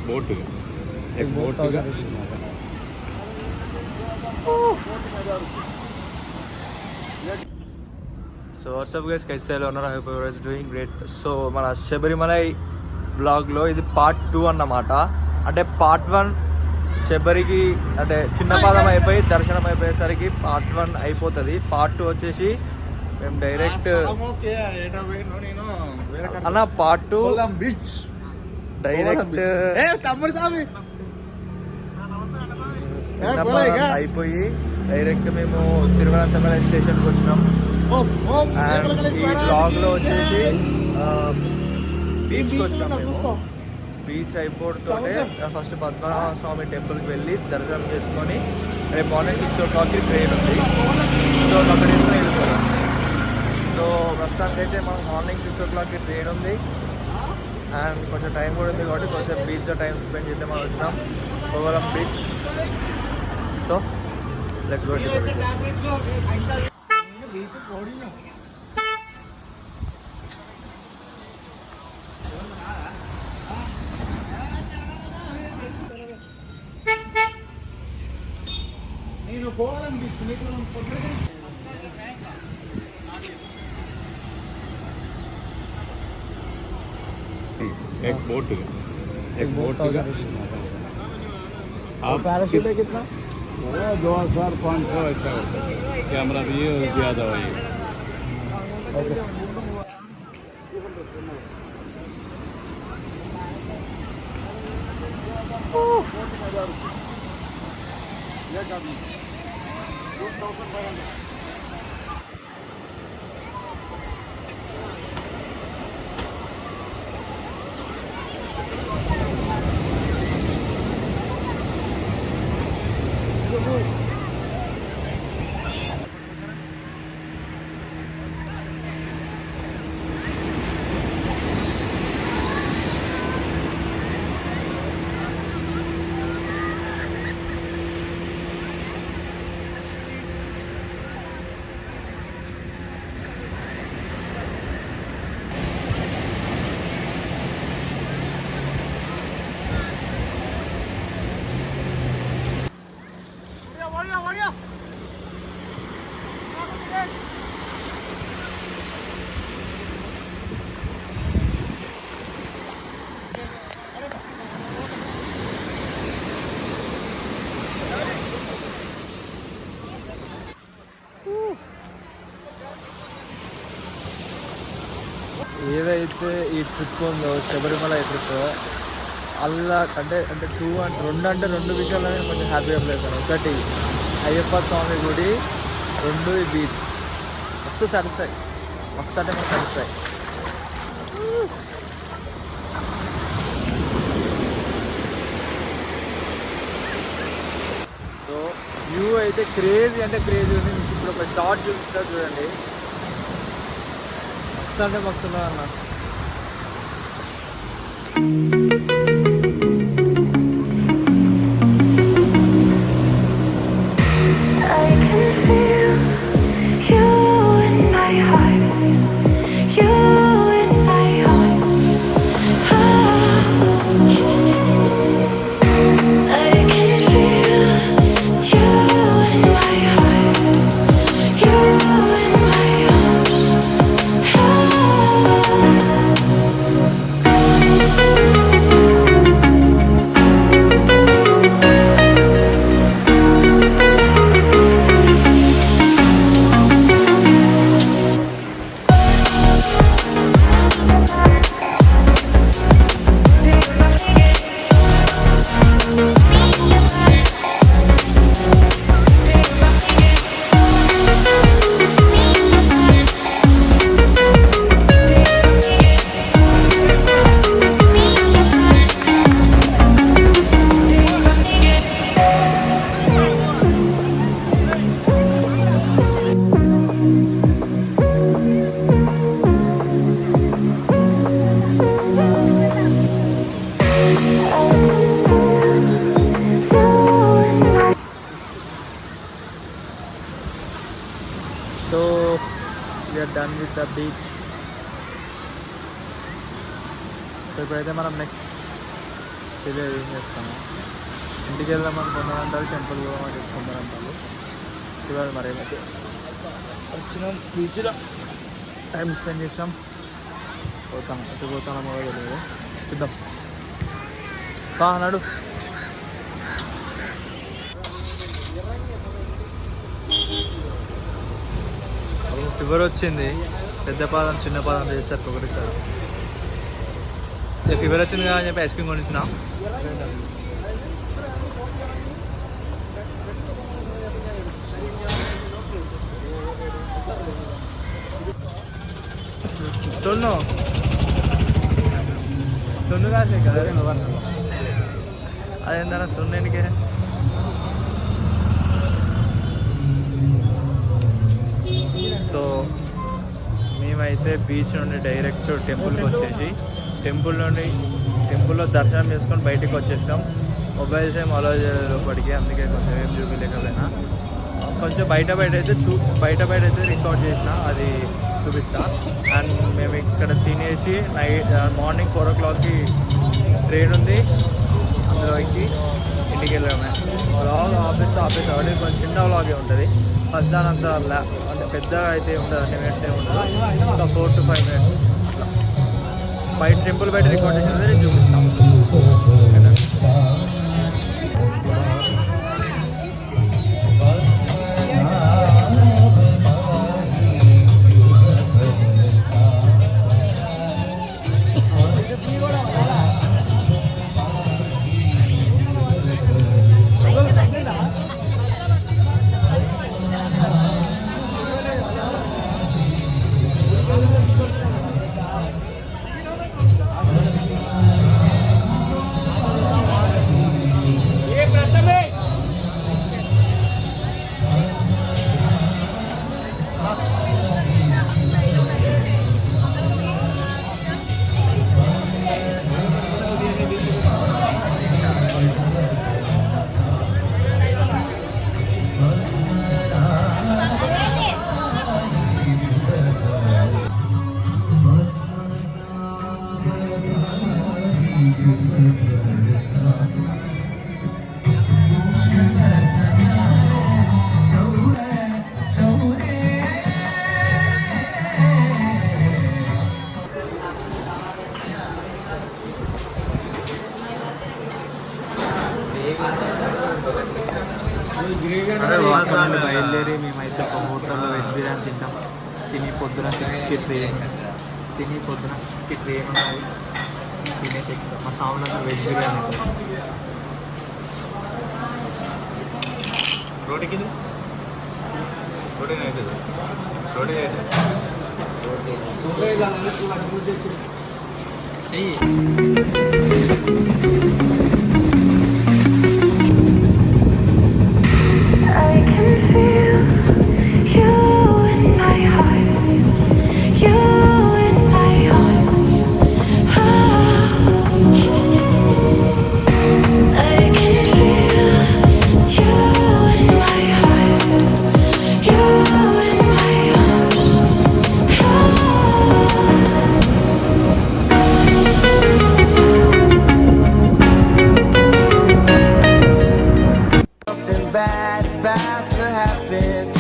Boat एक boat का so WhatsApp guys కైసే ఎలా ఉన్నారు? I hope ever is doing great. So మన శబరిమలై బ్లాగ్లో ఇది పార్ట్ 2 అన్నమాట. అంటే పార్ట్ 1 శబరికి అంటే చిన్న పాదం అయిపోయి దర్శనం అయిపోయేసరికి పార్ట్ 1 అయిపోతుంది. పార్ట్ 2 వచ్చేసి మేము డైరెక్ట్ అన్న పార్ట్ 2 బీచ్ డైరెక్ట్ చిన్న పాదం అయిపోయి డైరెక్ట్ మేము తిరువనంతపురం స్టేషన్కి వచ్చినాం. అండ్ ఈ బ్లాగ్లో వచ్చేసి బీచ్కి వచ్చినాం మేము. బీచ్ అయిపోతుంటే ఫస్ట్ పద్మనాభ స్వామి టెంపుల్కి వెళ్ళి దర్శనం చేసుకొని రేపు మార్నింగ్ 6 o'clock ట్రైన్ ఉంది. సో అక్కడ వేసుకొని వెళ్ళిపోయాం. సో ప్రస్తుతానికి అయితే మనకు మార్నింగ్ 6 o'clock ట్రైన్ ఉంది అండ్ కొంచెం టైం కూడా ఉంది కాబట్టి కొంచెం బీచ్లో టైం స్పెండ్ చేద్దాం అని వచ్చినాం. పోగలం beach. So let's go to the beach. एक बोट का और पैराशूट है कितना? वो 2500 ऐसा होता है. कैमरा भी ज़्यादा है. ఏదైతే ఈ ట్రిప్ ఉందో శబరిమల ట్రిప్ అలా అంటే అంటే రెండు విషయాలని కొంచెం హ్యాపీగా ప్లేస్ అని. ఒకటి అయ్యప్ప స్వామి గుడి, 2 ఈ బీచ్. మస్తు సాటిస్ఫై, మస్తు అంటే మస్తు సాటిస్ఫై. సో వ్యూ అయితే క్రేజీ అంటే క్రేజీ ఉంది. మీకు ఇప్పుడు ఒక షార్ట్ చూపిస్తా చూడండి. మస్తు అంటే మస్తు ఉన్నది అన్న. we are done with the beach. So ఇప్పుడైతే మనం నెక్స్ట్ తెలియదు ఏం చేస్తాము. ఇంటికి వెళ్దాం అనుకున్నాం అంటారు, టెంపుల్ పోదామని చెప్పుకుంటారు అంటారు. చూడాలి మరి ఏమైతే. వచ్చినాం బీచ్లో టైం స్పెండ్ చేసాం, పోతాం ఎటు పోతామో తెలియదు, చూద్దాం. అన్నాడు ఫీవర్ వచ్చింది. పెద్ద పాదం చిన్న పాదం చేస్తారు ఒకటిసారి. ఫీవర్ వచ్చింది కదా అని చెప్పి ఐస్ క్రీమ్ కొనిచ్చిన. సొన్ను కాసే కదా అదేందా సొన్నేనికే. సో మేమైతే బీచ్ నుండి డైరెక్ట్ టెంపుల్కి వచ్చేసి టెంపుల్లో దర్శనం చేసుకొని బయటకు వచ్చేసాం. మొబైల్స్ ఏం అలో చేయలేదు లోపలికి, అందుకే కొంచెం ఏం చూపించలేకపోయినా. కొంచెం బయట అయితే రికార్డ్ చేసిన, అది చూపిస్తా. అండ్ మేము ఇక్కడ తినేసి మార్నింగ్ 4 o'clockకి ట్రైన్ ఉంది, అందులో ఎక్కి ఇంటికి వెళ్ళాము. వ్లాగ్ ఆపేస్తే ఒకటి కొంచెం చిన్న వ్లాగే ఉంటుంది. పద్దానంత అంటే పెద్దగా అయితే ఉండదు, 2 minutes ఏమి ఉండదు, ఇంకా 4 to 5 minutes అట్లా. బయట టెంపుల్ బయట రికార్డ్ చేసినది నేను చూపిస్తాను. బయలుదేరి మేమైతే ఒక హోటల్లో వెజ్ బిర్యానీ తింటాం. తిని పొద్దున 6కి ట్రైన్ ఉన్నది. తినేసి మా సాములంతా veg biryani Something bad's about to happen.